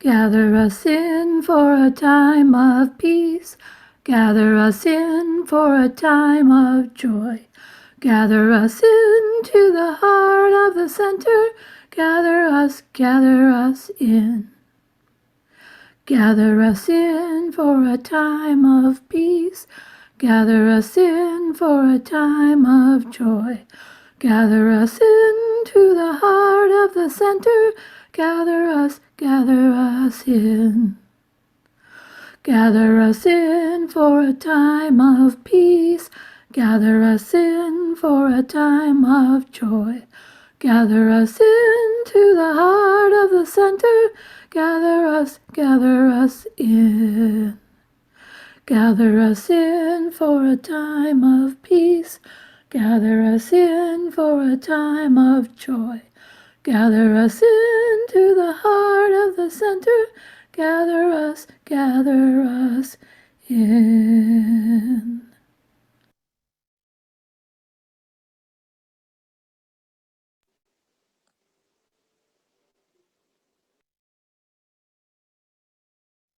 Gather us in for a time of peace. Gather us in for a time of joy. Gather us into the heart of the center. Gather us in. Gather us in for a time of peace. Gather us in for a time of joy. Gather us into the heart of the center. Gather us in. Gather us in for a time of peace. Gather us in for a time of joy. Gather us into the heart of the center. Gather us in. Gather us in for a time of peace. Gather us in for a time of joy. Gather us into the heart of the center. Gather us in.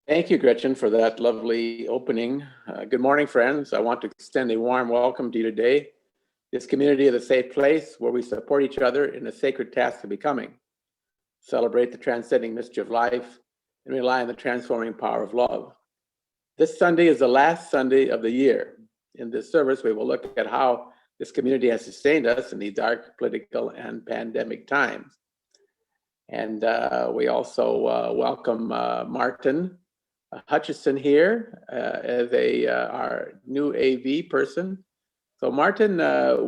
Thank you, Gretchen, for that lovely opening. Good morning, friends. I want to extend a warm welcome to you today. This community is a safe place where we support each other in the sacred task of becoming, celebrate the transcending mystery of life, and rely on the transforming power of love. This Sunday is the last Sunday of the year. In this service, we will look at how this community has sustained us in these dark political and pandemic times. And we also welcome Martin Hutchison here as our new AV person. So Martin,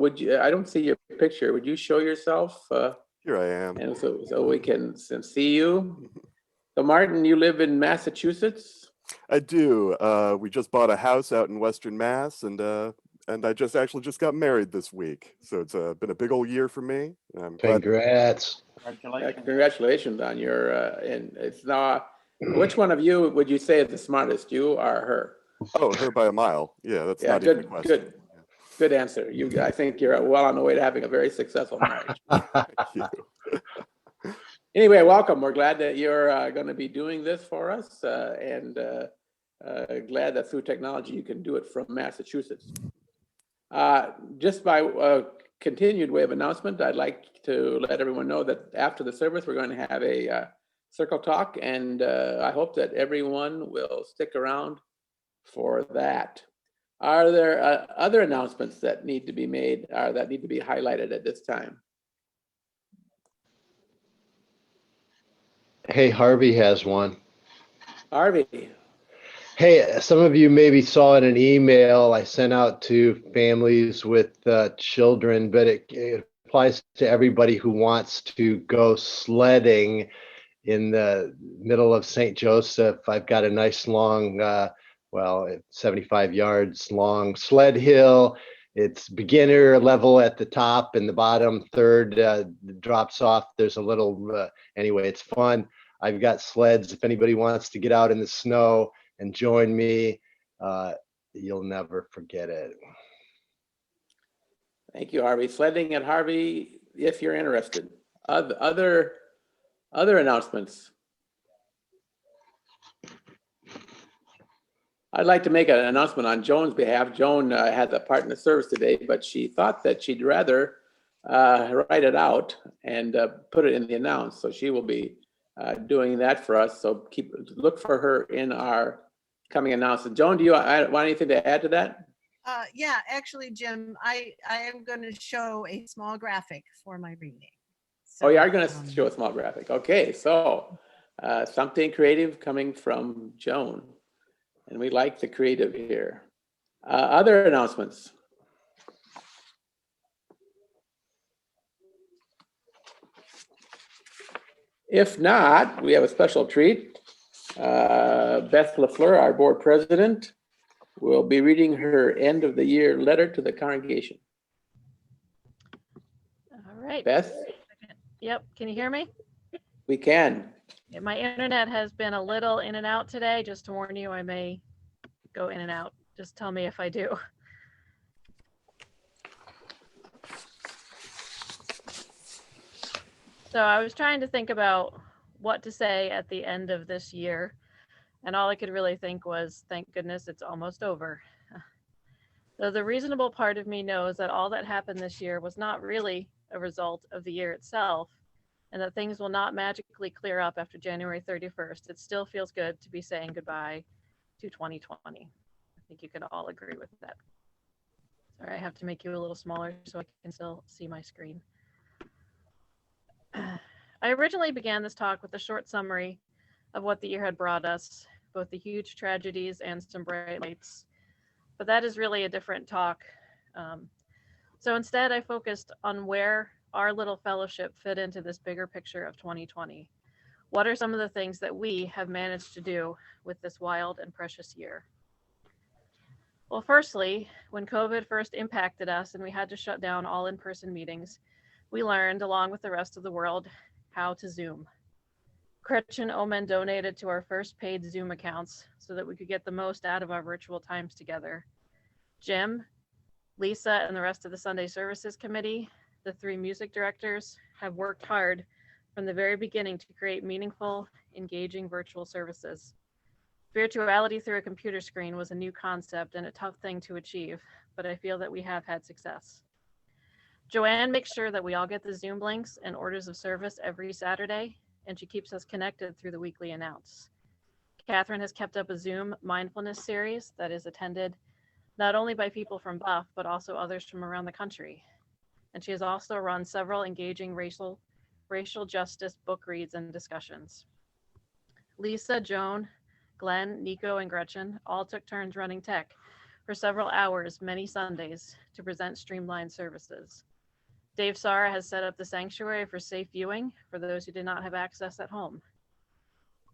would you? I don't see your picture. Would you show yourself? Here I am. And so we can see you. So Martin, you live in Massachusetts? I do. We just bought a house out in Western Mass, and I just got married this week. So it's been a big old year for me. Congrats. Congratulations on your, and it's now, which one of you would you say is the smartest, you or her? Oh, her by a mile. Yeah, that's not even a question. Good answer. I think you're well on the way to having a very successful marriage. Thank you. Anyway, welcome. We're glad that you're going to be doing this for us, and glad that through technology you can do it from Massachusetts. Just by continued way of announcement, I'd like to let everyone know that after the service, we're going to have a circle talk, and I hope that everyone will stick around for that. Are there other announcements that need to be made, or that need to be highlighted at this time? Hey, Harvey has one. Harvey. Hey, some of you maybe saw in an email I sent out to families with children, but it applies to everybody who wants to go sledding in the middle of St. Joseph. I've got a nice long, 75 yards long sled hill. It's beginner level at the top, and the bottom third drops off. There's a little, anyway, it's fun. I've got sleds. If anybody wants to get out in the snow and join me, you'll never forget it. Thank you, Harvey. Sledding at Harvey, if you're interested. Other announcements. I'd like to make an announcement on Joan's behalf. Joan had a part in the service today, but she thought that she'd rather write it out and put it in the announce. So she will be doing that for us. So look for her in our coming announcement. Joan, do you want anything to add to that? Yeah, actually, Jim, I am going to show a small graphic for my reading. So, you are going to show a small graphic. Okay, so something creative coming from Joan. And we like the creative here. Other announcements? If not, we have a special treat. Beth LaFleur, our board president, will be reading her end of the year letter to the congregation. All right. Beth? Yep. Can you hear me? We can. Yeah, my internet has been a little in and out today. Just to warn you, I may go in and out. Just tell me if I do. So I was trying to think about what to say at the end of this year. And all I could really think was, thank goodness it's almost over. Though the reasonable part of me knows that all that happened this year was not really a result of the year itself, and that things will not magically clear up after January 31st, it still feels good to be saying goodbye to 2020. I think you can all agree with that. Sorry, I have to make you a little smaller so I can still see my screen. I originally began this talk with a short summary of what the year had brought us, both the huge tragedies and some bright lights. But that is really a different talk. So instead, I focused on where our little fellowship fit into this bigger picture of 2020. What are some of the things that we have managed to do with this wild and precious year? Well, firstly, when COVID first impacted us and we had to shut down all in-person meetings, we learned, along with the rest of the world, how to Zoom. Gretchen Omen donated to our first paid Zoom accounts so that we could get the most out of our virtual times together. Jim, Lisa, and the rest of the Sunday Services Committee, the 3 music directors, have worked hard from the very beginning to create meaningful, engaging virtual services. Spirituality through a computer screen was a new concept and a tough thing to achieve, but I feel that we have had success. Joanne makes sure that we all get the Zoom links and orders of service every Saturday, and she keeps us connected through the weekly announce. Catherine has kept up a Zoom mindfulness series that is attended not only by people from BUUF, but also others from around the country. And she has also run several engaging racial justice book reads and discussions. Lisa, Joan, Glen, Nico, and Gretchen all took turns running tech for several hours, many Sundays, to present streamlined services. Dave Sara has set up the sanctuary for safe viewing for those who did not have access at home.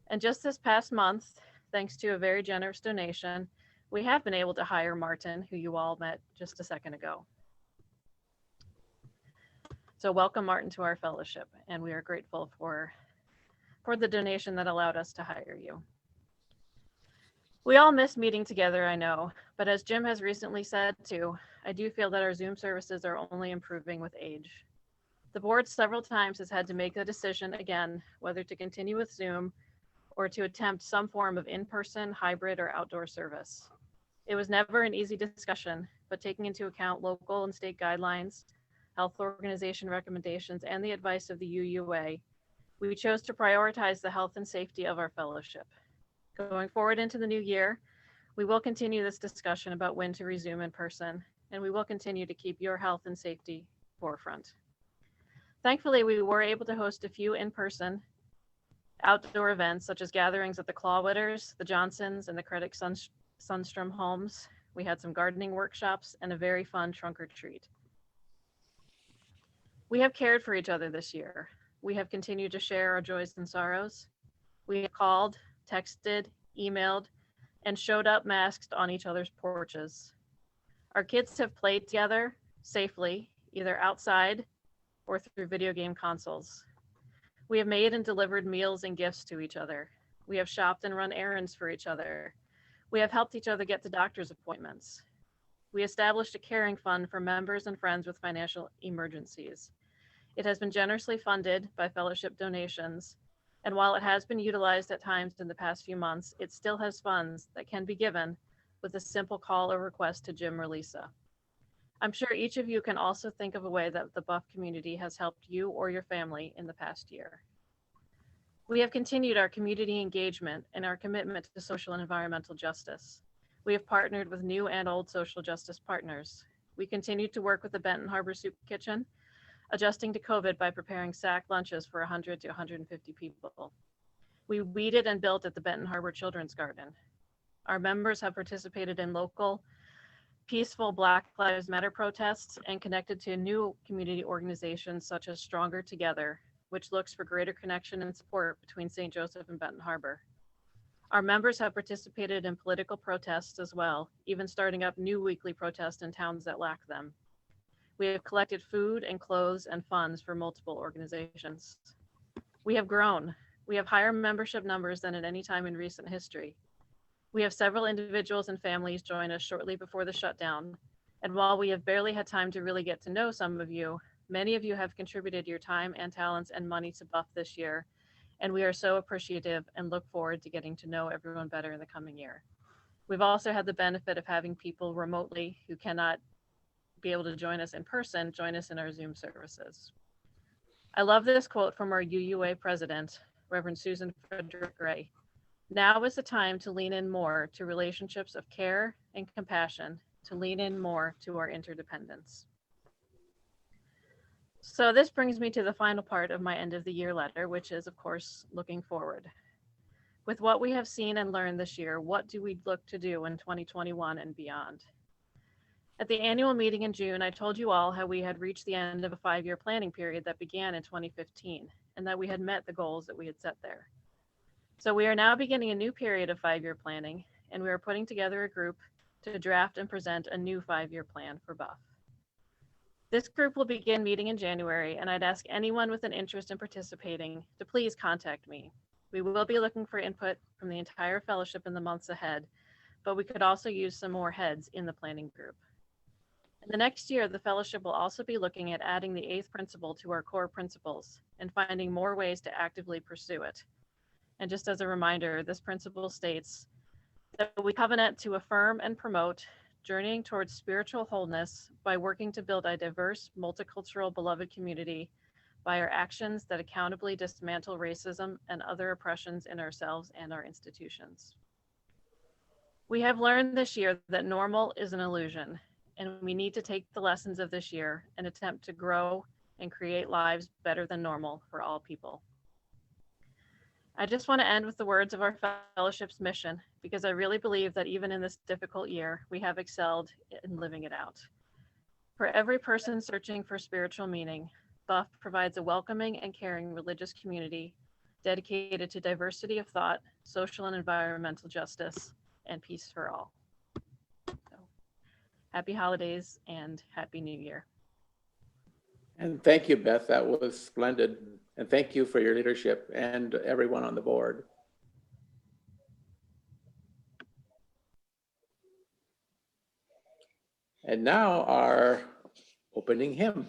And just this past month, thanks to a very generous donation, we have been able to hire Martin, who you all met just a second ago. So welcome, Martin, to our fellowship, and we are grateful for the donation that allowed us to hire you. We all miss meeting together, I know, but as Jim has recently said too, I do feel that our Zoom services are only improving with age. The board several times has had to make a decision again, whether to continue with Zoom or to attempt some form of in-person, hybrid, or outdoor service. It was never an easy discussion, but taking into account local and state guidelines, health organization recommendations, and the advice of the UUA, we chose to prioritize the health and safety of our fellowship. Going forward into the new year, we will continue this discussion about when to resume in person, and we will continue to keep your health and safety forefront. Thankfully, we were able to host a few in-person outdoor events, such as gatherings at the Clawwitters, the Johnsons, and the Credit Sundstrom homes. We had some gardening workshops and a very fun trunk or treat. We have cared for each other this year. We have continued to share our joys and sorrows. We have called, texted, emailed, and showed up masked on each other's porches. Our kids have played together safely, either outside or through video game consoles. We have made and delivered meals and gifts to each other. We have shopped and run errands for each other. We have helped each other get to doctor's appointments. We established a caring fund for members and friends with financial emergencies. It has been generously funded by fellowship donations, and while it has been utilized at times in the past few months, it still has funds that can be given with a simple call or request to Jim or Lisa. I'm sure each of you can also think of a way that the BUUF community has helped you or your family in the past year. We have continued our community engagement and our commitment to social and environmental justice. We have partnered with new and old social justice partners. We continue to work with the Benton Harbor Soup Kitchen, adjusting to COVID by preparing sack lunches for 100 to 150 people. We weeded and built at the Benton Harbor Children's Garden. Our members have participated in local, peaceful Black Lives Matter protests and connected to new community organizations such as Stronger Together, which looks for greater connection and support between St. Joseph and Benton Harbor. Our members have participated in political protests as well, even starting up new weekly protests in towns that lack them. We have collected food and clothes and funds for multiple organizations. We have grown. We have higher membership numbers than at any time in recent history. We have several individuals and families join us shortly before the shutdown. And while we have barely had time to really get to know some of you, many of you have contributed your time and talents and money to BUUF this year. and we are so appreciative and look forward to getting to know everyone better in the coming year. We've also had the benefit of having people remotely who cannot be able to join us in person, join us in our Zoom services. I love this quote from our UUA president, Reverend Susan Frederick Gray. Now is the time to lean in more to relationships of care and compassion, to lean in more to our interdependence. So this brings me to the final part of my end of the year letter, which is, of course, looking forward. With what we have seen and learned this year, what do we look to do in 2021 and beyond? At the annual meeting in June, I told you all how we had reached the end of a 5-year planning period that began in 2015, and that we had met the goals that we had set there. So we are now beginning a new period of 5-year planning, and we are putting together a group to draft and present a new 5-year plan for BUUF. This group will begin meeting in January, and I'd ask anyone with an interest in participating to please contact me. We will be looking for input from the entire fellowship in the months ahead, but we could also use some more heads in the planning group. In the next year, the fellowship will also be looking at adding the 8th principle to our core principles and finding more ways to actively pursue it. And just as a reminder, this principle states that we covenant to affirm and promote journeying towards spiritual wholeness by working to build a diverse, multicultural, beloved community by our actions that accountably dismantle racism and other oppressions in ourselves and our institutions. We have learned this year that normal is an illusion, and we need to take the lessons of this year and attempt to grow and create lives better than normal for all people. I just want to end with the words of our fellowship's mission, because I really believe that even in this difficult year, we have excelled in living it out. For every person searching for spiritual meaning, BUUF provides a welcoming and caring religious community dedicated to diversity of thought, social and environmental justice, and peace for all. So, happy holidays and happy new year. And thank you, Beth. That was splendid. And thank you for your leadership and everyone on the board. And now our opening hymn.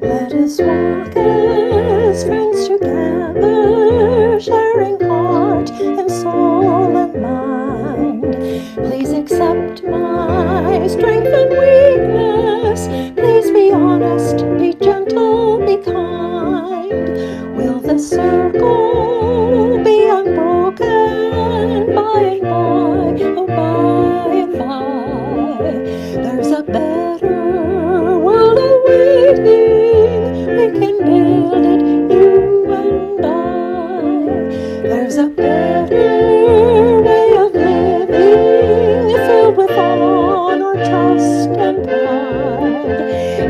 Let us walk as friends together, sharing heart and soul and mind. Please accept my strength and weakness. Please be honest, be gentle, be kind. Will the circle be unbroken by and by, oh by and by? There's a better world awaiting. We can build it, you and I. There's a better way of living, filled with honor, trust, and pride.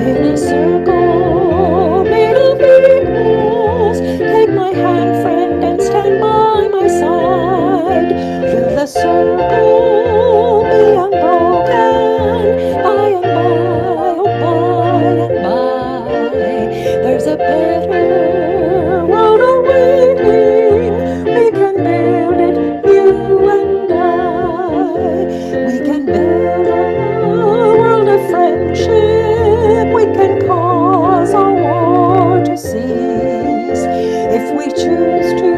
In a circle made of equals, take my hand, friend, and stand by my side. Will the circle be unbroken by and by, oh by and by? There's a better world awaiting. We can build it, you and I. We can build a world of friendship. We can cause our war to cease. If we choose to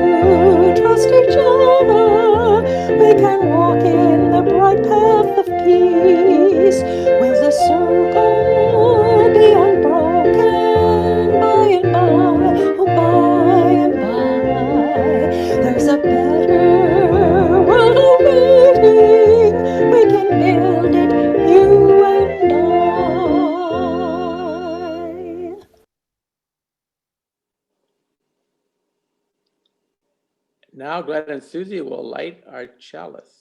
trust each other, we can walk in the bright path of peace. Will the circle be unbroken by and by, oh by and by? There's a better world awaiting. We can build it, you and I. Now Glen and Suzi will light our chalice.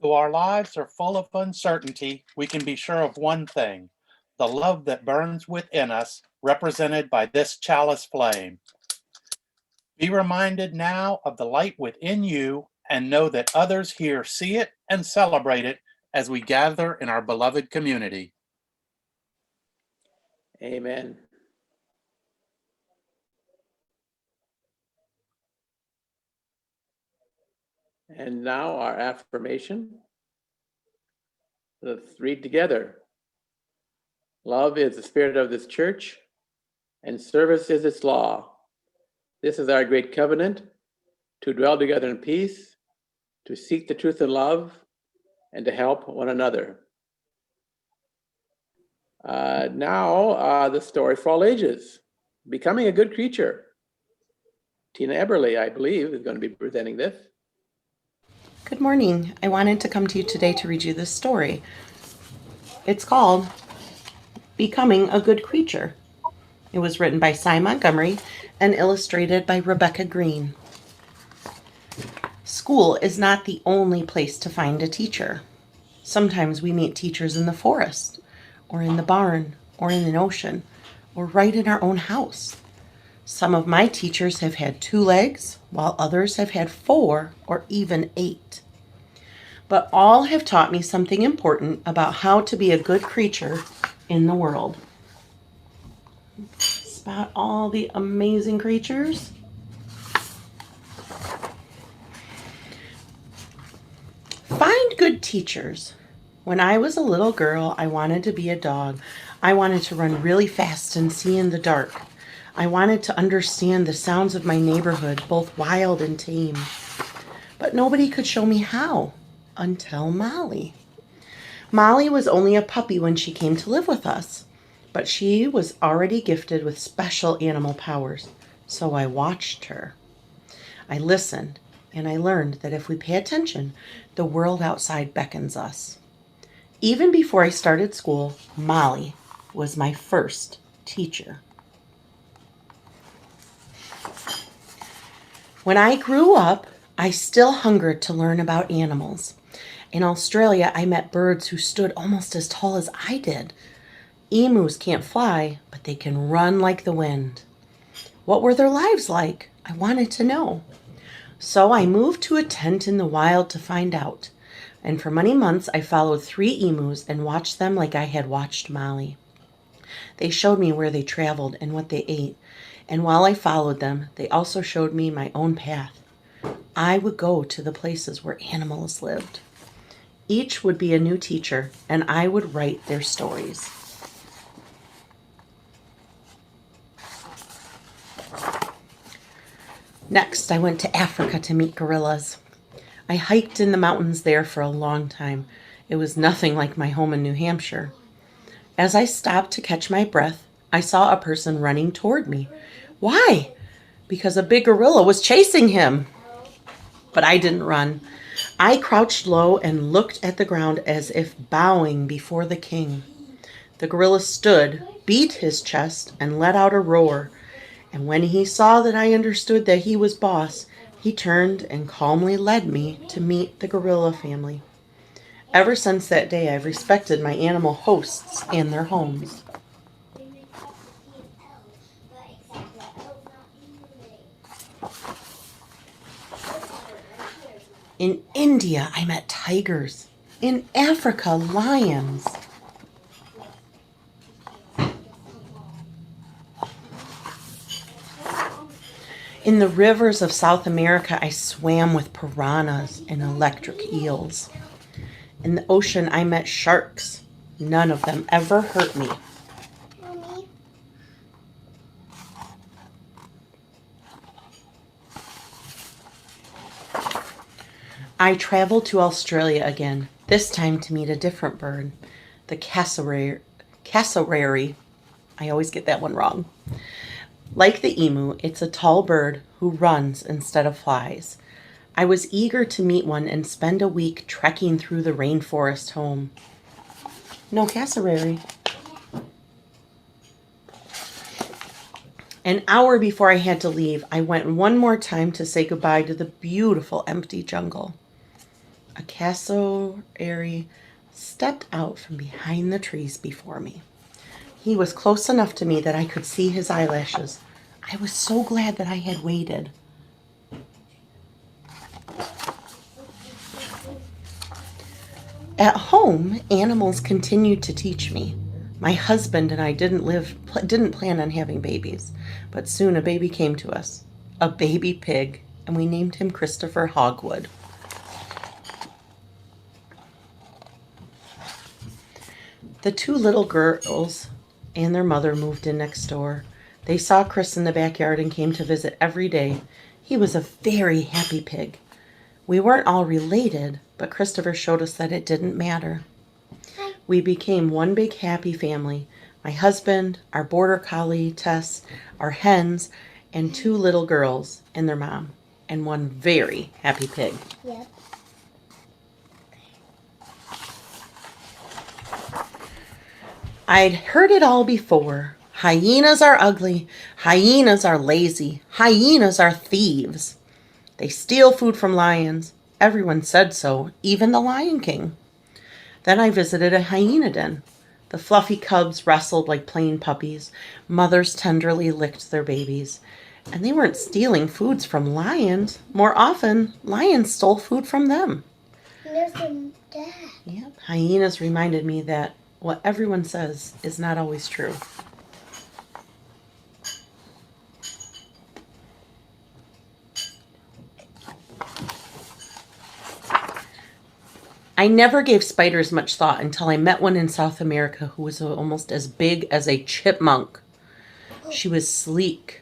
Though our lives are full of uncertainty, we can be sure of one thing: the love that burns within us, represented by this chalice flame. Be reminded now of the light within you, and know that others here see it and celebrate it as we gather in our beloved community. Amen. And now our affirmation. Let's read together. Love is the spirit of this church, and service is its law. This is our great covenant, to dwell together in peace, to seek the truth in love, and to help one another. Now, the story for all ages, Becoming a Good Creature. Tina Eberly, I believe, is going to be presenting this. Good morning. I wanted to come to you today to read you this story. It's called Becoming a Good Creature. It was written by Cy Montgomery and illustrated by Rebecca Green. School is not the only place to find a teacher. Sometimes we meet teachers in the forest, or in the barn, or in an ocean, or right in our own house. Some of my teachers have had 2 legs, while others have had 4 or even 8. But all have taught me something important about how to be a good creature in the world. Spot all the amazing creatures. Find good teachers. When I was a little girl, I wanted to be a dog. I wanted to run really fast and see in the dark. I wanted to understand the sounds of my neighborhood, both wild and tame. But nobody could show me how, until Molly. Molly was only a puppy when she came to live with us, but she was already gifted with special animal powers, so I watched her. I listened, and I learned that if we pay attention, the world outside beckons us. Even before I started school, Molly was my first teacher. When I grew up, I still hungered to learn about animals. In Australia, I met birds who stood almost as tall as I did. Emus can't fly, but they can run like the wind. What were their lives like? I wanted to know. So I moved to a tent in the wild to find out. And for many months, I followed 3 emus and watched them like I had watched Molly. They showed me where they traveled and what they ate. And while I followed them, they also showed me my own path. I would go to the places where animals lived. Each would be a new teacher, and I would write their stories. Next, I went to Africa to meet gorillas. I hiked in the mountains there for a long time. It was nothing like my home in New Hampshire. As I stopped to catch my breath, I saw a person running toward me. Why? Because a big gorilla was chasing him. But I didn't run. I crouched low and looked at the ground as if bowing before the king. The gorilla stood, beat his chest, and let out a roar. And when he saw that I understood that he was boss, he turned and calmly led me to meet the gorilla family. Ever since that day, I've respected my animal hosts and their homes. In India, I met tigers. In Africa, lions. In the rivers of South America, I swam with piranhas and electric eels. In the ocean, I met sharks. None of them ever hurt me. I traveled to Australia again, this time to meet a different bird, the cassowary. I always get that one wrong. Like the emu, it's a tall bird who runs instead of flies. I was eager to meet one and spend a week trekking through the rainforest home. No cassowary. An hour before I had to leave, I went one more time to say goodbye to the beautiful empty jungle. A cassowary stepped out from behind the trees before me. He was close enough to me that I could see his eyelashes. I was so glad that I had waited. At home, animals continued to teach me. My husband and I didn't plan on having babies, but soon a baby came to us, a baby pig, and we named him Christopher Hogwood. The two little girls and their mother moved in next door. They saw Chris in the backyard and came to visit every day. He was a very happy pig. We weren't all related, but Christopher showed us that it didn't matter. We became one big happy family. My husband, our border collie, Tess, our hens, and two little girls and their mom, and one very happy pig. Yep. I'd heard it all before. Hyenas are ugly. Hyenas are lazy. Hyenas are thieves. They steal food from lions. Everyone said so, even the Lion King. Then I visited a hyena den. The fluffy cubs wrestled like plain puppies. Mothers tenderly licked their babies. And they weren't stealing foods from lions. More often, lions stole food from them. There's some dad. Yep. Hyenas reminded me that what everyone says is not always true. I never gave spiders much thought until I met one in South America who was almost as big as a chipmunk. She was sleek.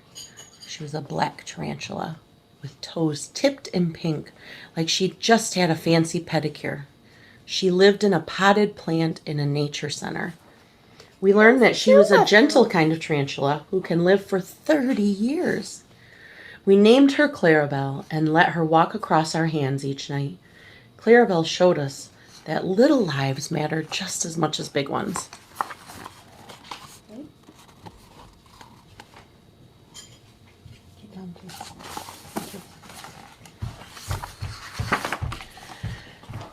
She was a black tarantula with toes tipped and pink, like she'd just had a fancy pedicure. She lived in a potted plant in a nature center. We learned that she was a gentle kind of tarantula who can live for 30 years. We named her Clarabelle and let her walk across our hands each night. Clarabelle showed us that little lives matter just as much as big ones.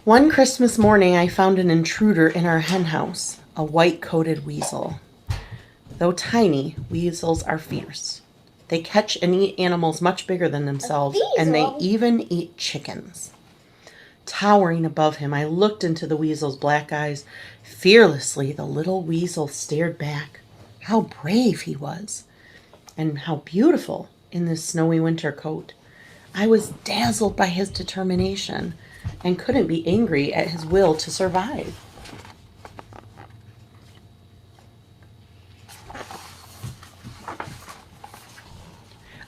One Christmas morning, I found an intruder in our hen house, a white-coated weasel. Though tiny, weasels are fierce. They catch and eat animals much bigger than themselves, and they even eat chickens. Towering above him, I looked into the weasel's black eyes. Fearlessly, the little weasel stared back. How brave he was, and how beautiful in this snowy winter coat. I was dazzled by his determination and couldn't be angry at his will to survive.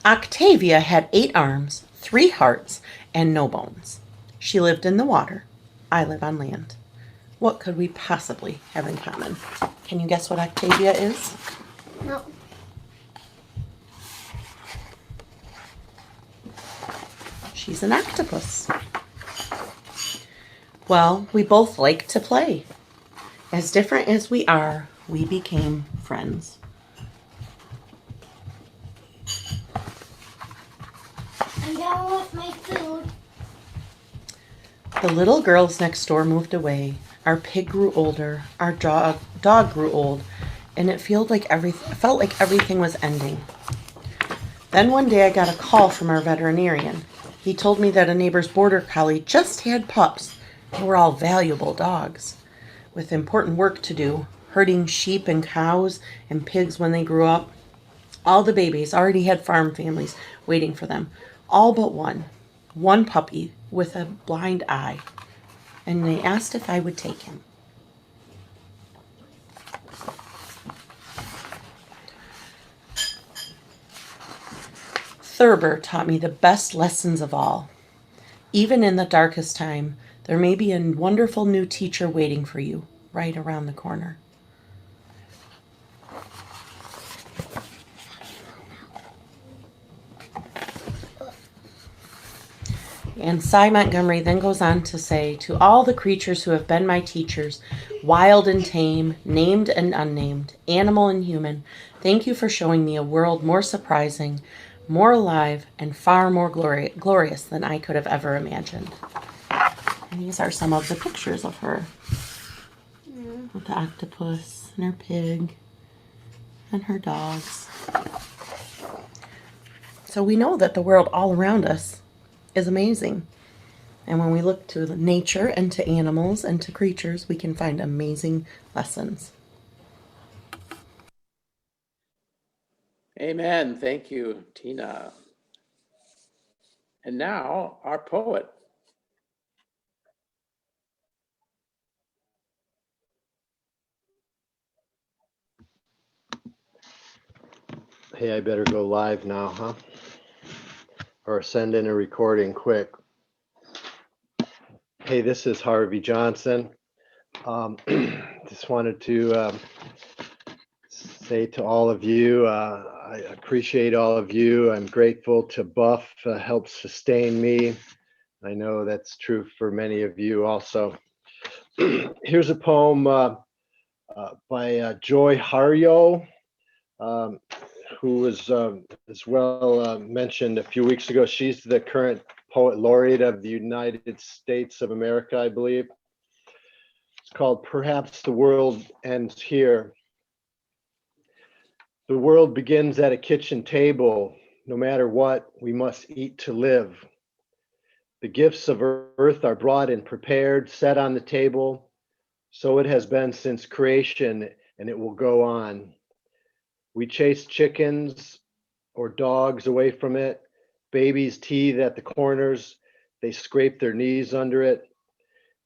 Octavia had 8 arms, 3 hearts, and no bones. She lived in the water. I live on land. What could we possibly have in common? Can you guess what Octavia is? No. She's an octopus. Well, we both like to play. As different as we are, we became friends. I'm done with my food. The little girls next door moved away. Our pig grew older. Our dog grew old, and it felt like everything was ending. Then one day I got a call from our veterinarian. He told me that a neighbor's border collie just had pups. They were all valuable dogs, with important work to do, herding sheep and cows and pigs when they grew up. All the babies already had farm families waiting for them, all but one puppy with a blind eye, and they asked if I would take him. Thurber taught me the best lessons of all. Even in the darkest time, there may be a wonderful new teacher waiting for you right around the corner. And Cy Montgomery then goes on to say, to all the creatures who have been my teachers, wild and tame, named and unnamed, animal and human, thank you for showing me a world more surprising, more alive, and far more glorious than I could have ever imagined. And these are some of the pictures of her. With the octopus and her pig and her dogs. So we know that the world all around us is amazing. And when we look to nature and to animals and to creatures, we can find amazing lessons. Amen. Thank you, Tina. And now our poet. Hey, I better go live now, huh? Or send in a recording quick. Hey, this is Harvey Johnson. Just wanted to say to all of you, I appreciate all of you. I'm grateful to BUUF, help sustain me. I know that's true for many of you also. Here's a poem by Joy Harjo, who was as well mentioned a few weeks ago. She's the current poet laureate of the United States of America, I believe. It's called Perhaps the World Ends Here. The world begins at a kitchen table. No matter what, we must eat to live. The gifts of earth are brought and prepared, set on the table. So it has been since creation, and it will go on. We chase chickens or dogs away from it. Babies teethe at the corners. They scrape their knees under it.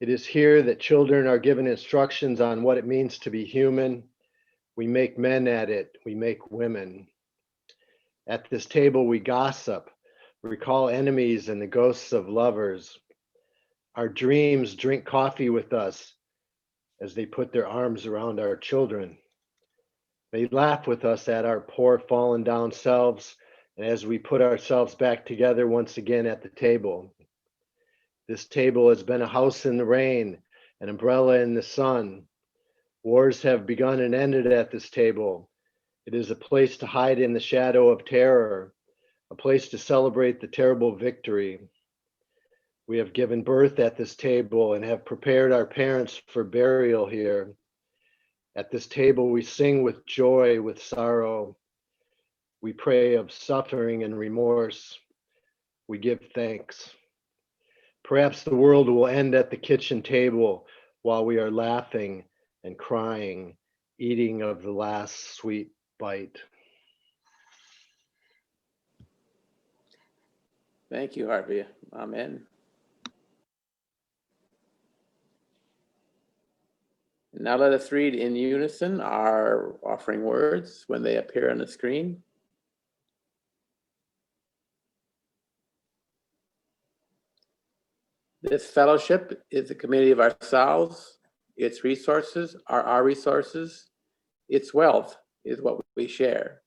It is here that children are given instructions on what it means to be human. We make men at it. We make women. At this table, we gossip, recall enemies and the ghosts of lovers. Our dreams drink coffee with us as they put their arms around our children. They laugh with us at our poor fallen down selves and as we put ourselves back together once again at the table. This table has been a house in the rain, an umbrella in the sun. Wars have begun and ended at this table. It is a place to hide in the shadow of terror, a place to celebrate the terrible victory. We have given birth at this table and have prepared our parents for burial here. At this table, we sing with joy, with sorrow. We pray of suffering and remorse. We give thanks. Perhaps the world will end at the kitchen table while we are laughing and crying, eating of the last sweet bite. Thank you, Harvey. Amen. Now let us read in unison our offering words when they appear on the screen. This fellowship is a community of ourselves. Its resources are our resources. Its wealth is what we share.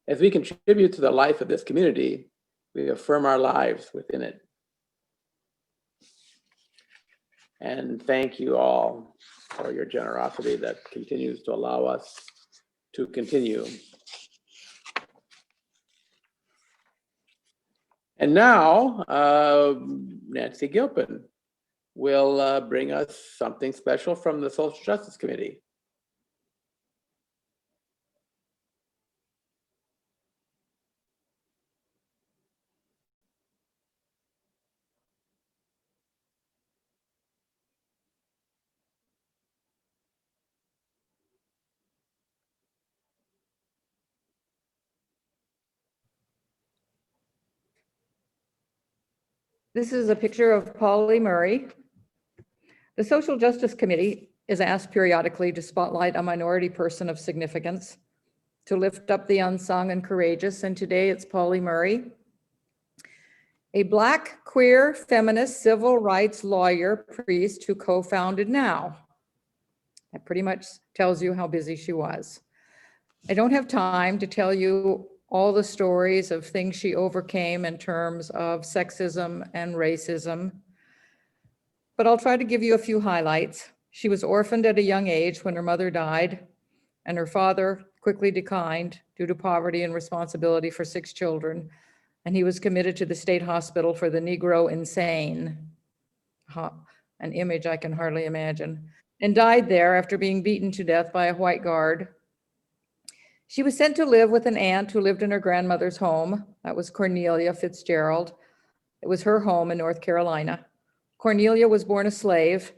As we contribute to the life of this community, we affirm our lives within it. And thank you all for your generosity that continues to allow us to continue. And now, Nancy Gilpin will bring us something special from the Social Justice Committee. This is a picture of Polly Murray. The Social Justice Committee is asked periodically to spotlight a minority person of significance, to lift up the unsung and courageous, and today it's Polly Murray, a Black, queer, feminist, civil rights lawyer, priest who co-founded NOW. That pretty much tells you how busy she was. I don't have time to tell you all the stories of things she overcame in terms of sexism and racism, but I'll try to give you a few highlights. She was orphaned at a young age when her mother died, and her father quickly declined due to poverty and responsibility for 6 children, and he was committed to the state hospital for the Negro insane, an image I can hardly imagine, and died there after being beaten to death by a white guard. She was sent to live with an aunt who lived in her grandmother's home. That was Cornelia Fitzgerald. It was her home in North Carolina. Cornelia was born a slave,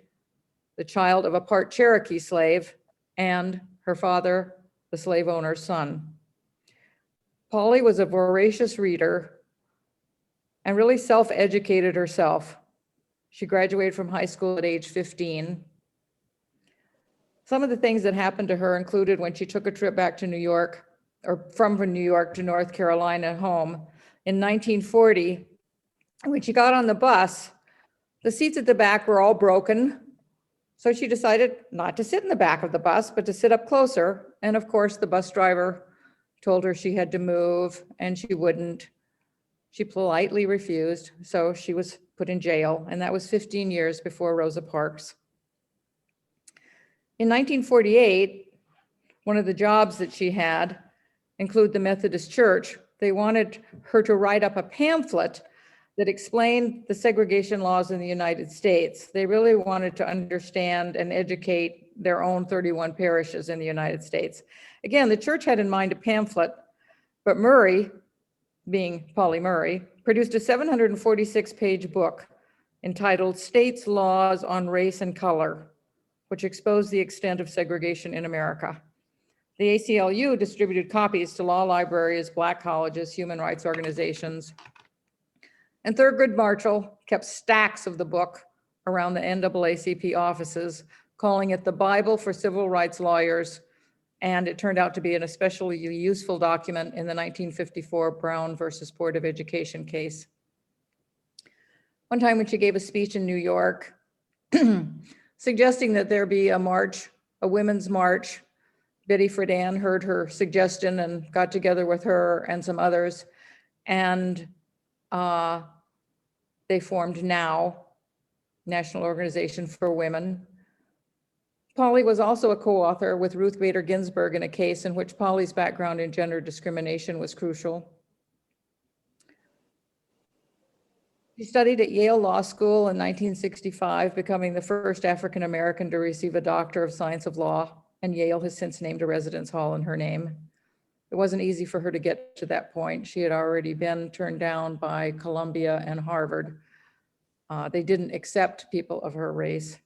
the child of a part Cherokee slave, and her father, the slave owner's son. Polly was a voracious reader and really self-educated herself. She graduated from high school at age 15. Some of the things that happened to her included when she took a trip back to New York or from New York to North Carolina home in 1940. When she got on the bus, the seats at the back were all broken. So she decided not to sit in the back of the bus, but to sit up closer. And of course, the bus driver told her she had to move and she wouldn't. She politely refused. So she was put in jail. And that was 15 years before Rosa Parks. In 1948, one of the jobs that she had included the Methodist Church. They wanted her to write up a pamphlet that explained the segregation laws in the United States. They really wanted to understand and educate their own 31 parishes in the United States. Again, the church had in mind a pamphlet, but Murray, being Polly Murray, produced a 746-page book entitled States Laws on Race and Color, which exposed the extent of segregation in America. The ACLU distributed copies to law libraries, Black colleges, human rights organizations, and Thurgood Marshall kept stacks of the book around the NAACP offices, calling it the Bible for civil rights lawyers. And it turned out to be an especially useful document in the 1954 Brown versus Board of Education case. One time when she gave a speech in New York, suggesting that there be a march, a women's march, Betty Friedan heard her suggestion and got together with her and some others. And they formed NOW, National Organization for Women. Polly was also a co-author with Ruth Bader Ginsburg in a case in which Polly's background in gender discrimination was crucial. She studied at Yale Law School in 1965, becoming the first African American to receive a Doctor of Science of Law, and Yale has since named a residence hall in her name. It wasn't easy for her to get to that point. She had already been turned down by Columbia and Harvard. They didn't accept people of her race.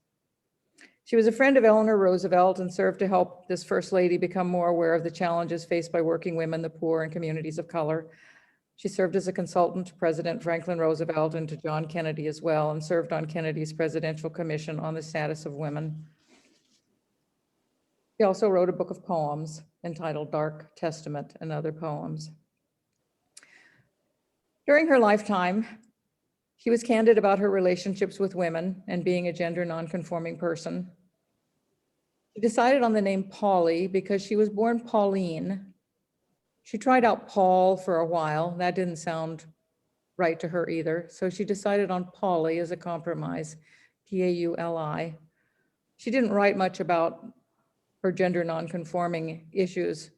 She was a friend of Eleanor Roosevelt and served to help this First Lady become more aware of the challenges faced by working women, the poor, and communities of color. She served as a consultant to President Franklin Roosevelt and to John Kennedy as well, and served on Kennedy's Presidential Commission on the Status of Women. She also wrote a book of poems entitled Dark Testament and Other Poems. During her lifetime, she was candid about her relationships with women and being a gender nonconforming person. She decided on the name Polly because she was born Pauline. She tried out Paul for a while. That didn't sound right to her either. So she decided on Polly as a compromise, P-A-U-L-I. She didn't write much about her gender nonconforming issues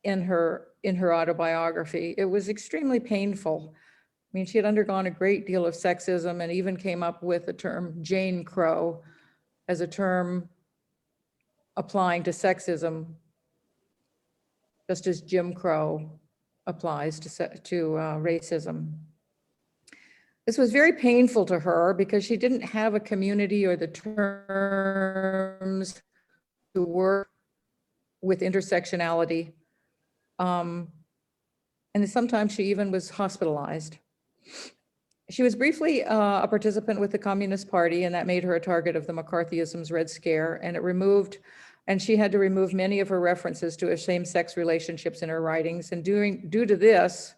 in her autobiography. It was extremely painful. I mean, she had undergone a great deal of sexism and even came up with the term Jane Crow as a term applying to sexism, just as Jim Crow applies to racism. This was very painful to her because she didn't have a community or the terms to work with intersectionality. And sometimes she even was hospitalized. She was briefly a participant with the Communist Party, and that made her a target of the McCarthyism's Red Scare, and she had to remove many of her references to same-sex relationships in her writings. And due to this,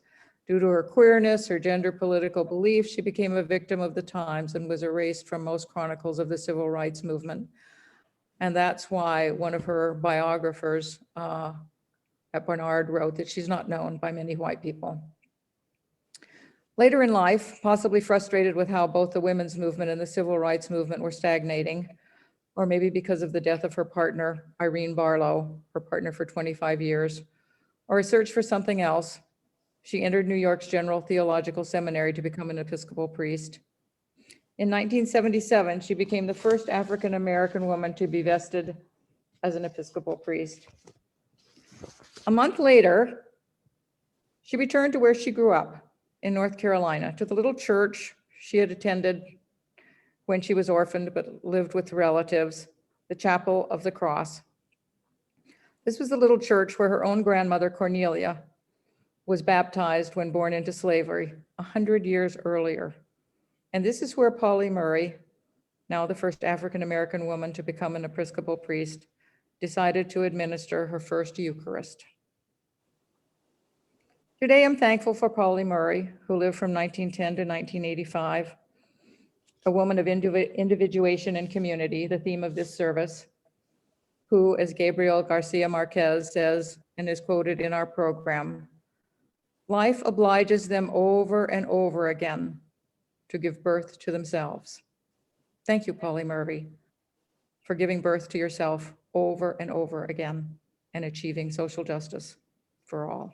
due to her queerness, her gender political beliefs, she became a victim of the times and was erased from most chronicles of the civil rights movement. And that's why one of her biographers at Barnard wrote that she's not known by many white people. Later in life, possibly frustrated with how both the women's movement and the civil rights movement were stagnating, or maybe because of the death of her partner, Irene Barlow, her partner for 25 years, or a search for something else, she entered New York's General Theological Seminary to become an Episcopal priest. In 1977, she became the first African-American woman to be vested as an Episcopal priest. A month later, she returned to where she grew up in North Carolina, to the little church she had attended when she was orphaned but lived with relatives, the Chapel of the Cross. This was the little church where her own grandmother, Cornelia, was baptized when born into slavery 100 years earlier. And this is where Polly Murray, now the first African-American woman to become an Episcopal priest, decided to administer her first Eucharist. Today, I'm thankful for Polly Murray, who lived from 1910 to 1985, a woman of individuation and community, the theme of this service, who, as Gabriel Garcia Marquez says, and is quoted in our program, life obliges them over and over again to give birth to themselves. Thank you, Polly Murray, for giving birth to yourself over and over again and achieving social justice for all.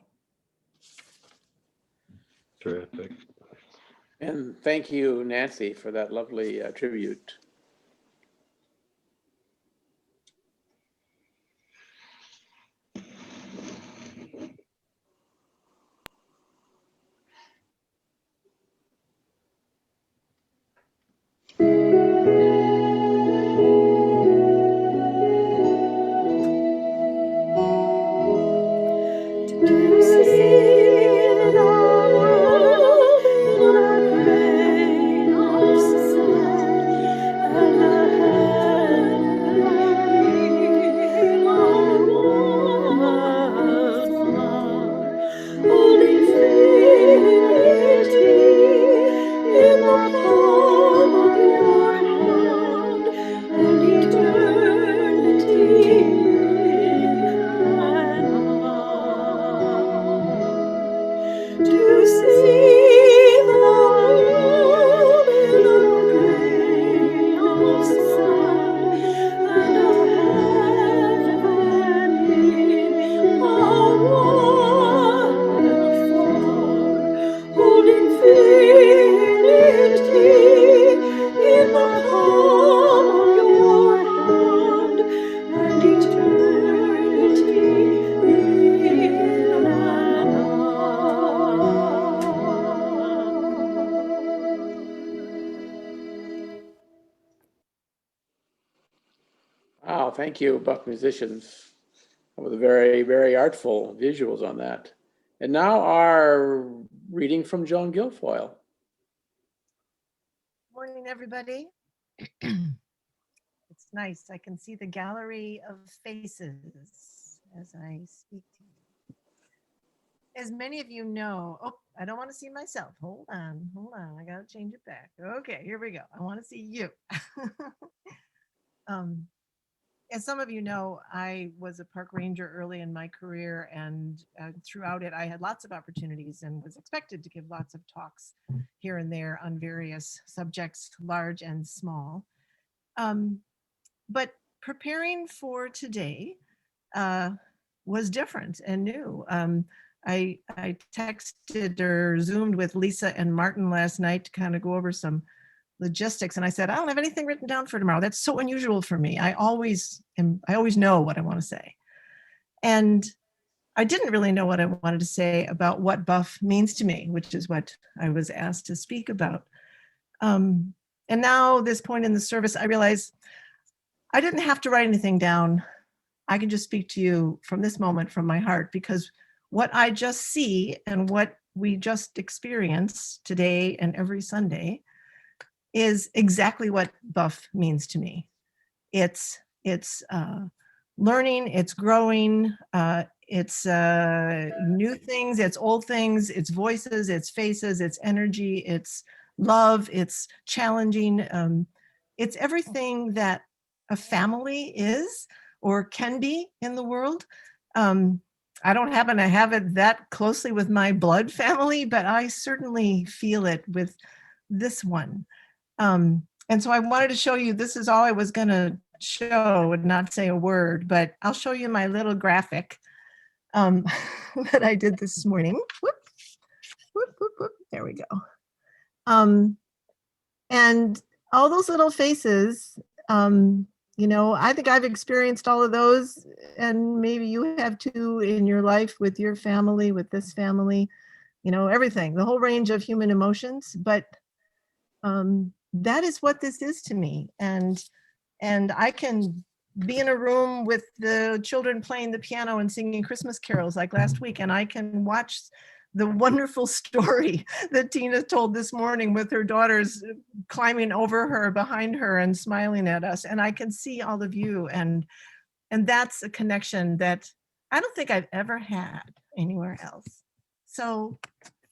Terrific. And thank you, Nancy, for that lovely tribute. Wow, thank you, BUUF musicians. That was very, very artful visuals on that. And now our reading from Joan Guilfoyle. Morning, everybody. It's nice. I can see the gallery of faces as I speak to you. As many of you know, oh, I don't want to see myself. Hold on. I got to change it back. Okay, here we go. I want to see you. As some of you know, I was a park ranger early in my career, and throughout it, I had lots of opportunities and was expected to give lots of talks here and there on various subjects, large and small. But preparing for today was different and new. I texted or Zoomed with Lisa and Martin last night to kind of go over some logistics, and I said, I don't have anything written down for tomorrow. That's so unusual for me. I always know what I want to say. And I didn't really know what I wanted to say about what BUUF means to me, which is what I was asked to speak about. And now, this point in the service, I realize I didn't have to write anything down. I can just speak to you from this moment, from my heart, because what I just see and what we just experience today and every Sunday is exactly what BUUF means to me. It's learning, it's growing, it's new things, it's old things, it's voices, it's faces, it's energy, it's love, it's challenging. It's everything that a family is or can be in the world. I don't happen to have it that closely with my blood family, but I certainly feel it with this one. And so I wanted to show you, this is all I was going to show and not say a word, but I'll show you my little graphic that I did this morning. Whoop, whoop, whoop, whoop. There we go. And all those little faces, you know, I think I've experienced all of those, and maybe you have too in your life with your family, with this family, you know, everything, the whole range of human emotions. But that is what this is to me. And I can be in a room with the children playing the piano and singing Christmas carols like last week, and I can watch the wonderful story that Tina told this morning with her daughters climbing over her, behind her, and smiling at us. And I can see all of you, and that's a connection that I don't think I've ever had anywhere else. So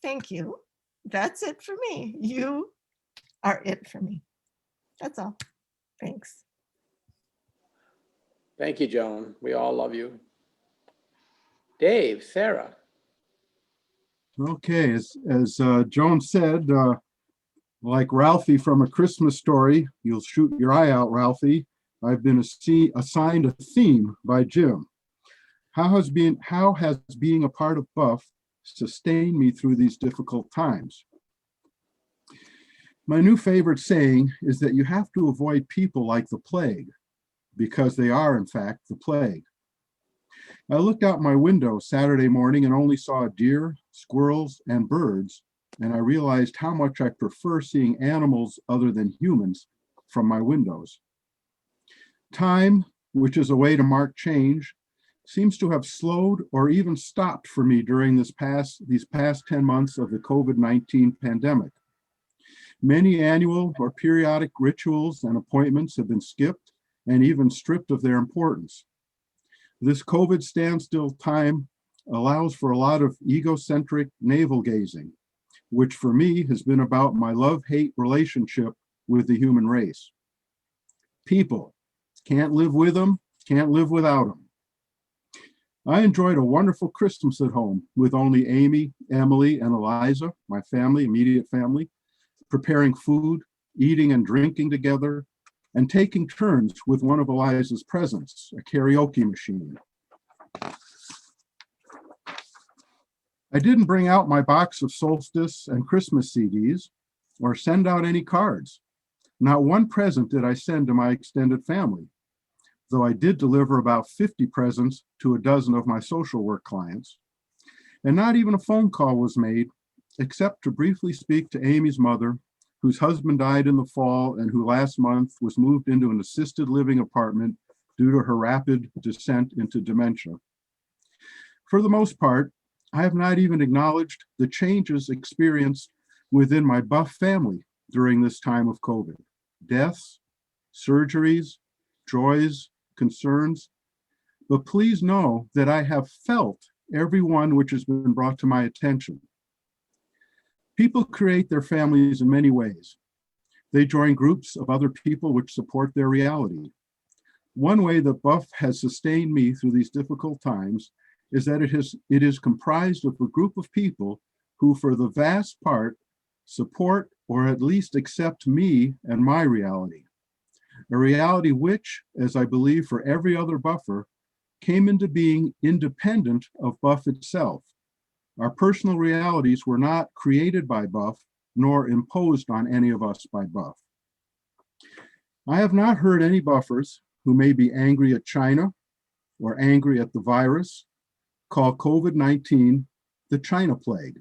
thank you. That's it for me. You are it for me. That's all. Thanks. Thank you, Joan. We all love you. Dave, Sarah. Okay, as Joan said, like Ralphie from A Christmas Story, you'll shoot your eye out, Ralphie. I've been assigned a theme by Jim. How has being a part of BUUF sustained me through these difficult times? My new favorite saying is that you have to avoid people like the plague, because they are, in fact, the plague. I looked out my window Saturday morning and only saw deer, squirrels, and birds, and I realized how much I prefer seeing animals other than humans from my windows. Time, which is a way to mark change, seems to have slowed or even stopped for me during these past 10 months of the COVID-19 pandemic. Many annual or periodic rituals and appointments have been skipped and even stripped of their importance. This COVID standstill time allows for a lot of egocentric navel gazing, which for me has been about my love-hate relationship with the human race. People, can't live with them, can't live without them. I enjoyed a wonderful Christmas at home with only Amy, Emily, and Eliza, my family, immediate family, preparing food, eating and drinking together, and taking turns with one of Eliza's presents, a karaoke machine. I didn't bring out my box of solstice and Christmas CDs or send out any cards. Not one present did I send to my extended family, though I did deliver about 50 presents to a dozen of my social work clients. And not even a phone call was made, except to briefly speak to Amy's mother, whose husband died in the fall and who last month was moved into an assisted living apartment due to her rapid descent into dementia. For the most part, I have not even acknowledged the changes experienced within my BUUF family during this time of COVID. Deaths, surgeries, joys, concerns. But please know that I have felt every one which has been brought to my attention. People create their families in many ways. They join groups of other people which support their reality. One way that BUUF has sustained me through these difficult times is that it is comprised of a group of people who, for the vast part, support or at least accept me and my reality. A reality which, as I believe for every other BUUFer, came into being independent of BUUF itself. Our personal realities were not created by BUUF, nor imposed on any of us by BUUF. I have not heard any BUUFers who may be angry at China or angry at the virus call COVID-19 the China plague.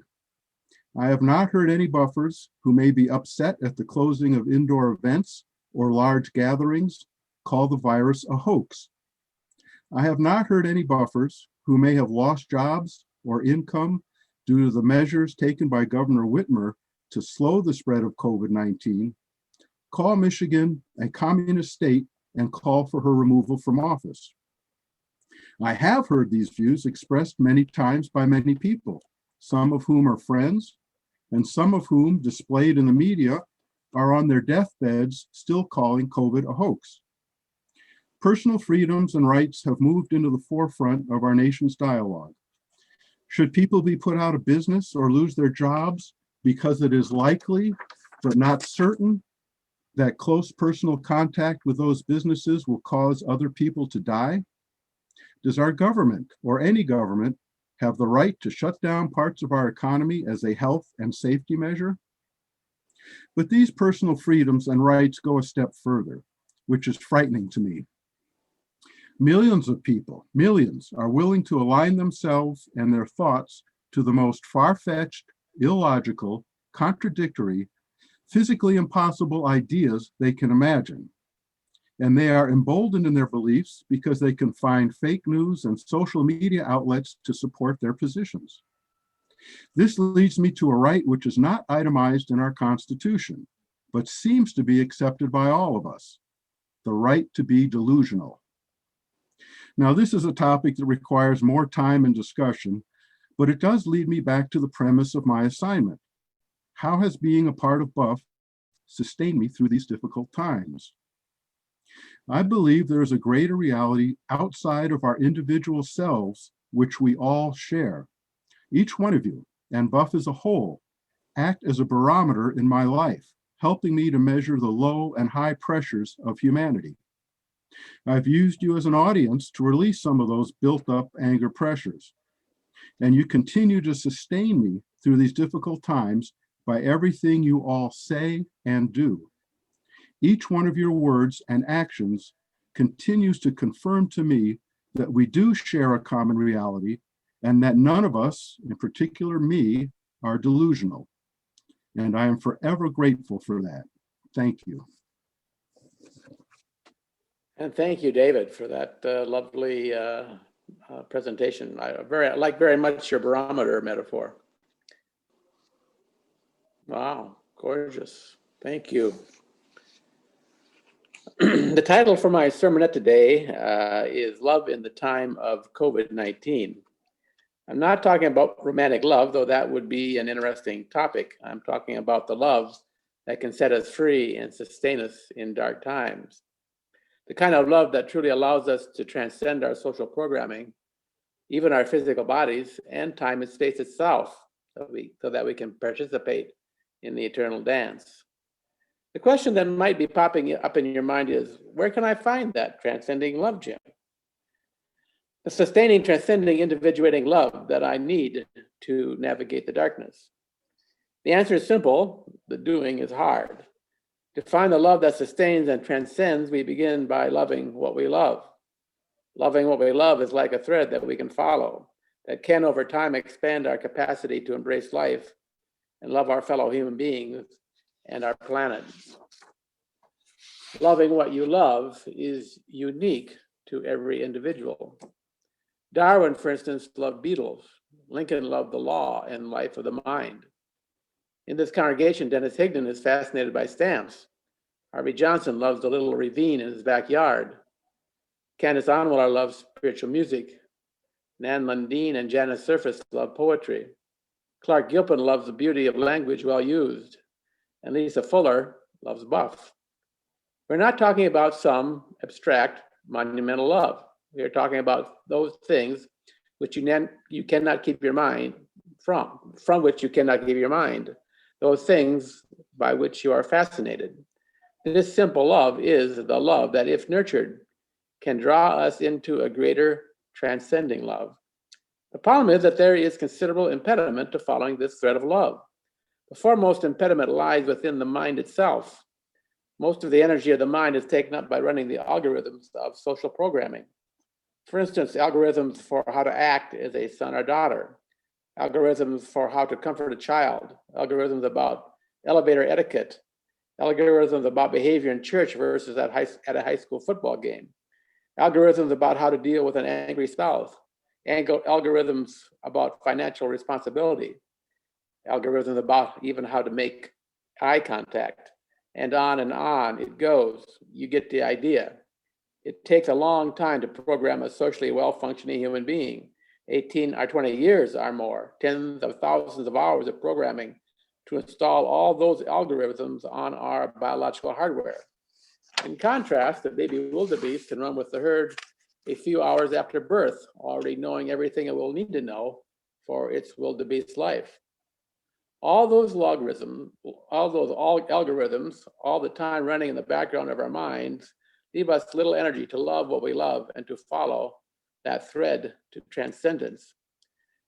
I have not heard any BUUFers who may be upset at the closing of indoor events or large gatherings call the virus a hoax. I have not heard any BUUFers who may have lost jobs or income due to the measures taken by Governor Whitmer to slow the spread of COVID-19 call Michigan a communist state and call for her removal from office. I have heard these views expressed many times by many people, some of whom are friends, and some of whom, displayed in the media, are on their deathbeds still calling COVID a hoax. Personal freedoms and rights have moved into the forefront of our nation's dialogue. Should people be put out of business or lose their jobs because it is likely, but not certain, that close personal contact with those businesses will cause other people to die? Does our government, or any government, have the right to shut down parts of our economy as a health and safety measure? But these personal freedoms and rights go a step further, which is frightening to me. Millions of people, millions, are willing to align themselves and their thoughts to the most far-fetched, illogical, contradictory, physically impossible ideas they can imagine. And they are emboldened in their beliefs because they can find fake news and social media outlets to support their positions. This leads me to a right which is not itemized in our Constitution, but seems to be accepted by all of us: the right to be delusional. Now, this is a topic that requires more time and discussion, but it does lead me back to the premise of my assignment. How has being a part of BUUF sustained me through these difficult times? I believe there is a greater reality outside of our individual selves, which we all share. Each one of you, and BUUF as a whole, act as a barometer in my life, helping me to measure the low and high pressures of humanity. I've used you as an audience to release some of those built up anger pressures. And you continue to sustain me through these difficult times by everything you all say and do. Each one of your words and actions continues to confirm to me that we do share a common reality and that none of us, in particular me, are delusional. And I am forever grateful for that. Thank you. And thank you, David, for that lovely presentation. I like very much your barometer metaphor. Wow, gorgeous. Thank you. The title for my sermonette today is Love in the Time of COVID-19. I'm not talking about romantic love, though that would be an interesting topic. I'm talking about the love that can set us free and sustain us in dark times. The kind of love that truly allows us to transcend our social programming, even our physical bodies, and time and space itself, so that we can participate in the eternal dance. The question that might be popping up in your mind is, where can I find that transcending love, Jim? The sustaining, transcending, individuating love that I need to navigate the darkness. The answer is simple, the doing is hard. To find the love that sustains and transcends, we begin by loving what we love. Loving what we love is like a thread that we can follow, that can over time expand our capacity to embrace life and love our fellow human beings and our planet. Loving what you love is unique to every individual. Darwin, for instance, loved beetles. Lincoln loved the law and life of the mind. In this congregation, Dennis Higdon is fascinated by stamps. Harvey Johnson loves the little ravine in his backyard. Candace Onwiller loves spiritual music. Nan Lundeen and Janice Surface love poetry. Clark Gilpin loves the beauty of language well used. And Lisa Fuller loves BUUF. We're not talking about some abstract, monumental love. We are talking about those things which you cannot keep your mind from which you cannot keep your mind, those things by which you are fascinated. This simple love is the love that, if nurtured, can draw us into a greater transcending love. The problem is that there is considerable impediment to following this thread of love. The foremost impediment lies within the mind itself. Most of the energy of the mind is taken up by running the algorithms of social programming. For instance, algorithms for how to act as a son or daughter, algorithms for how to comfort a child, algorithms about elevator etiquette, algorithms about behavior in church versus at a high school football game, algorithms about how to deal with an angry spouse, algorithms about financial responsibility, algorithms about even how to make eye contact, and on it goes. You get the idea. It takes a long time to program a socially well-functioning human being, 18 or 20 years or more, tens of thousands of hours of programming to install all those algorithms on our biological hardware. In contrast, the baby wildebeest can run with the herd a few hours after birth, already knowing everything it will need to know for its wildebeest life. All those algorithms, all the time running in the background of our minds, leave us little energy to love what we love and to follow that thread to transcendence.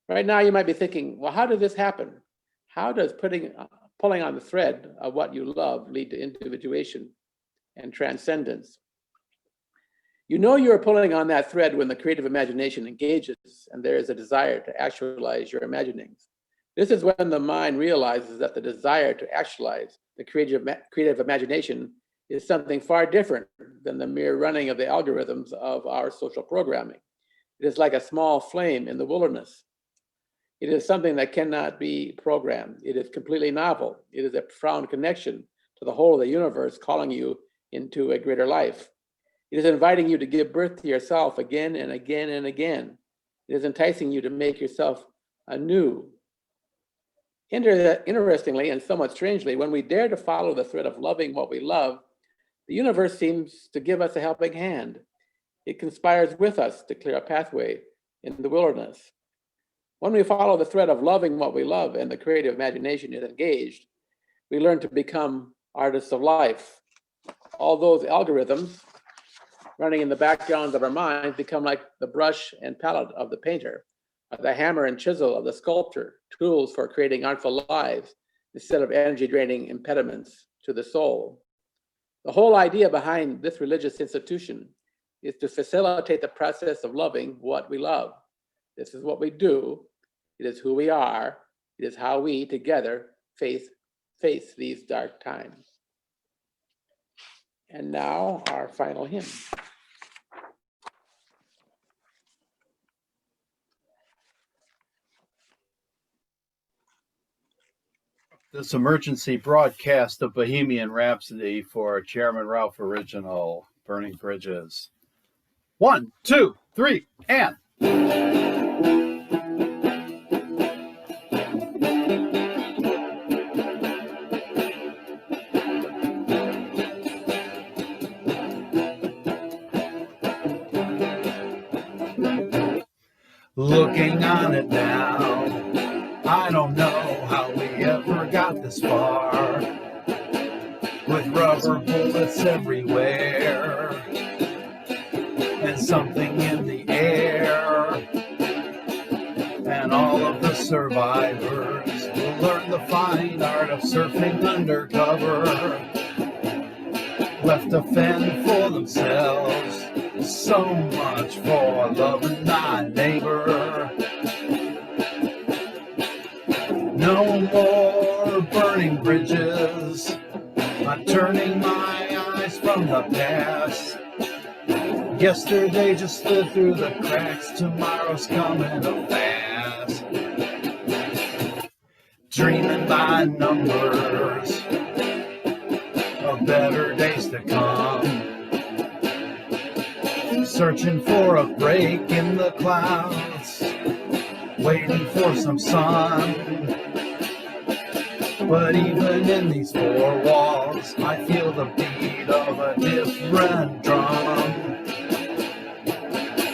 Right now, you might be thinking, well, how did this happen? How does pulling on the thread of what you love lead to individuation and transcendence? You know you're pulling on that thread when the creative imagination engages and there is a desire to actualize your imaginings. This is when the mind realizes that the desire to actualize the creative imagination is something far different than the mere running of the algorithms of our social programming. It is like a small flame in the wilderness. It is something that cannot be programmed. It is completely novel. It is a profound connection to the whole of the universe, calling you into a greater life. It is inviting you to give birth to yourself again and again and again. It is enticing you to make yourself anew. Interestingly and somewhat strangely, when we dare to follow the thread of loving what we love, the universe seems to give us a helping hand. It conspires with us to clear a pathway in the wilderness. When we follow the thread of loving what we love and the creative imagination is engaged, we learn to become artists of life. All those algorithms running in the backgrounds of our minds become like the brush and palette of the painter, the hammer and chisel of the sculptor, tools for creating artful lives instead of energy-draining impediments to the soul. The whole idea behind this religious institution is to facilitate the process of loving what we love. This is what we do. It is who we are. It is how we together face these dark times. And now our final hymn. This emergency broadcast of Bohemian Rhapsody for Chairman Ralph Original, Burning Bridges. 1, 2, 3, and. Looking on it now, I don't know how we ever got this far, with rubber bullets everywhere and something in the air, and all of the survivors will learn the fine art of surfing undercover, left to fend for themselves. So much for loving thy neighbor. No more burning bridges. I'm turning my eyes from the past. Yesterday just slid through the cracks. Tomorrow's coming up fast. Dreaming by numbers of better days to come. Searching for a break in the clouds, waiting for some sun. But even in these four walls, I feel the beat of a different drum.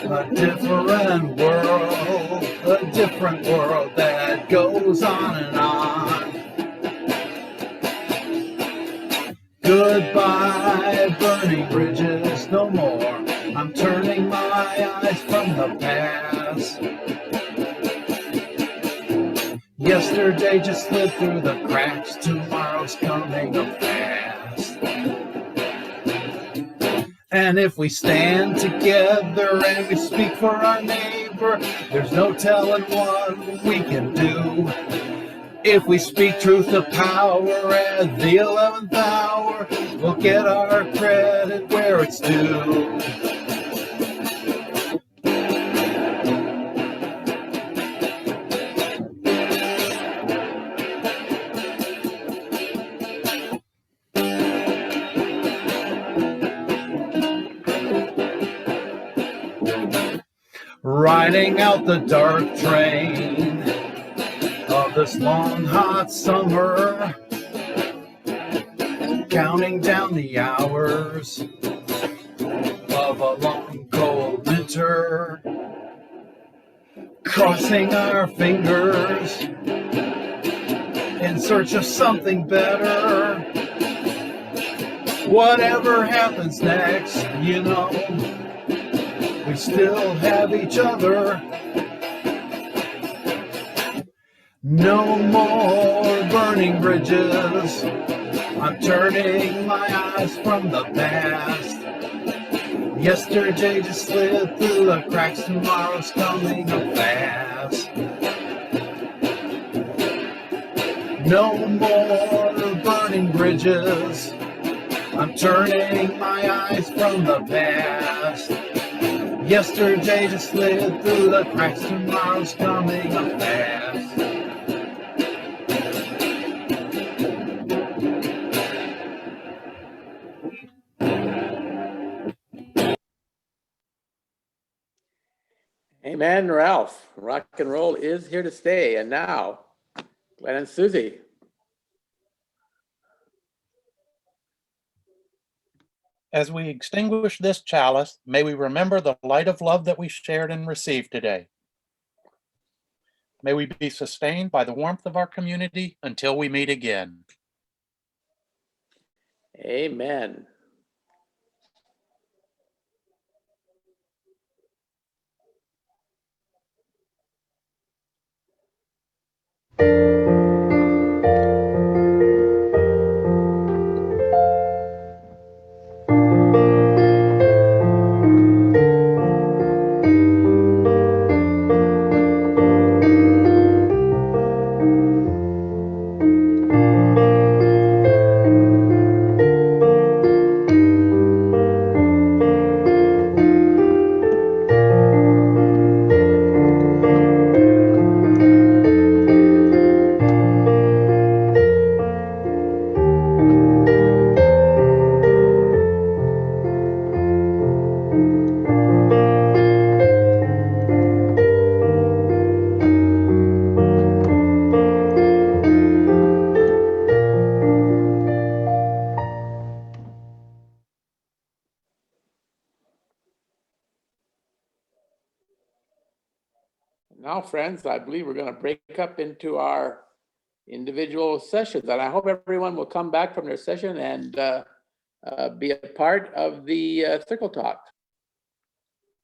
A different world that goes on and on. Goodbye, burning bridges, no more. I'm turning my eyes from the past. Yesterday just slid through the cracks. Tomorrow's coming up fast. And if we stand together and we speak for our neighbor, there's no telling what we can do. If we speak truth to power at the 11th hour, we'll get our credit where it's due. Riding out the dark train of this long hot summer, counting down the hours of a long cold winter, crossing our fingers in search of something better. Whatever happens next, you know, we still have each other. No more burning bridges. I'm turning my eyes from the past. Yesterday just slid through the cracks. Tomorrow's coming up fast. No more burning bridges. I'm turning my eyes from the past. Yesterday just slid through the cracks. Tomorrow's coming up fast. Amen, Ralph. Rock and roll is here to stay. And now, Glen and Suzi. As we extinguish this chalice, may we remember the light of love that we shared and received today. May we be sustained by the warmth of our community until we meet again. Amen. Now, friends, I believe we're going to break up into our individual sessions, and I hope everyone will come back from their session and be a part of the Circle Talk.